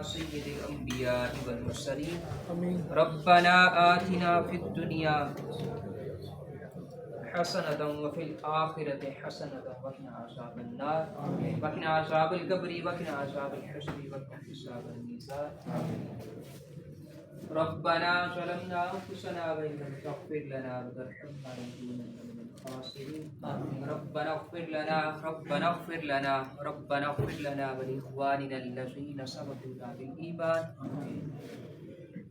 سيد الأنبياء والمرسلين آمين. ربنا آتنا في الدنيا حسنة وفي الآخرة حسنة وقنا عذاب النار وقنا عذاب القبر وقنا عذاب الحشر وقنا حساب الميزان ربنا ظلمنا أنفسنا وإن لم تغفر لنا وترحمنا لنكونن من الخاسرين ربنا اغفر لنا ربنا اغفر لنا ربنا اغفر لنا ولإخواننا الذين سبقونا بالإيمان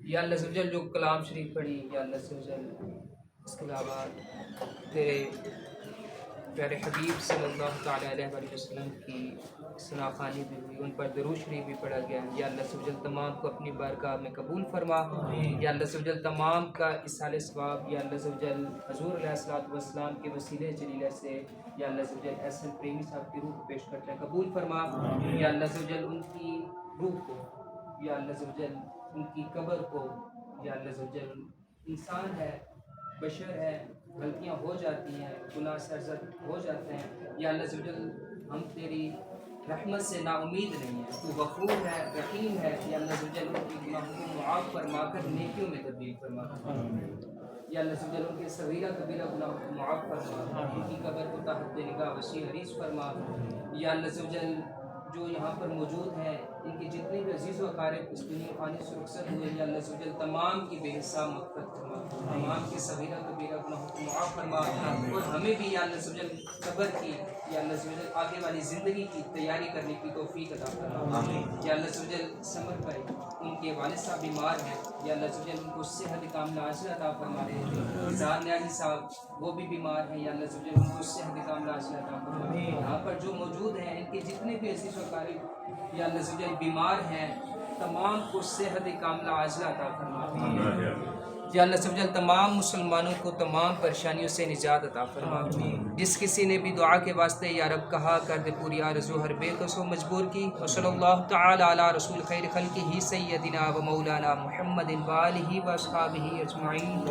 یا اللہ عز و جل جو کلام شریف پڑھی یا اللہ عز و جل اس کے علاوہ تیرے پیارے حبیب صلی اللہ تعالیٰ علیہ وآلہ وسلم کی ثنا خوانی بھی ہوئی، ان پر درود شریف بھی پڑھا گیا. یا اللہ عز و جل تمام کو اپنی بارگاہ میں قبول فرما. یا اللہ عز و جل تمام کا اصال ثواب یا اللہ عز و جل حضور علیہ السلام کے وسیلے جلیلہ سے یا اللہ عز و جل احسن پریمی صاحب کی روح پیش کرتے ہیں قبول فرما. یا اللہ عز و جل ان کی روح کو یا اللہ عز و جل ان کی قبر کو یا اللہ عز و جل انسان ہے، بشر ہے، غلطیاں ہو جاتی ہیں، گناہ سرزد ہو جاتے ہیں. یا اللہ عز و جل ہم تیری رحمت سے نا امید نہیں ہیں، تو غفور ہے، رحیم ہے. یا اللہ عز و جل ان کی گناہوں کو معاف فرما کر نیکیوں میں تبدیل فرما. یا اللہ عز و جل ان کے صغیرہ کبیرہ گناہوں کو معاف فرما، ان کی قبر کو تحت نگاہ وسیع حریص فرما. یا اللہ عز و جل جو یہاں پر موجود ہیں ان کے جتنے بھی عزیز و اقارب اس دنیا فانی سے رخصت ہوئے یا اللہ عز و جل تمام کی بے حساب مغفرت فرما، تمام کے صغیرہ کبیرہ گناہوں کو معاف فرما. اور ہمیں بھی یا اللہ عز و جل صبر کی یا اللہ عز و جل آگے والی زندگی کی تیاری کرنے کی توفیق عطا فرما. یا اللہ عز و جل سمر بھائی ان کے والد صاحب بیمار ہیں یا اللہ عز و جل ان کو صحت کاملہ عاجلہ عطا فرما رہے ہیں. نثار نیازی صاحب وہ بھی بیمار ہیں یا اللہ عز و جل ان کو صحت کاملہ عاجلہ عطا فرما. یہاں پر جو موجود ہیں ان کے جتنے بھی عزیز و اقارب یا اللہ عز و جل بیمار ہیں تمام کو صحت کاملہ عاجلہ عطا فرما. یا اللہ عز و جل تمام مسلمانوں کو تمام پریشانیوں سے نجات عطا فرما. جس کسی نے بھی دعا کے واسطے یا رب کہا کر دے پوری آرزو ہر بے کس و مجبور کی. وصلی اللہ تعالی علی رسول خیر خلقہ سیدنا و مولانا محمد و آلہ و اصحابہ اجمعین.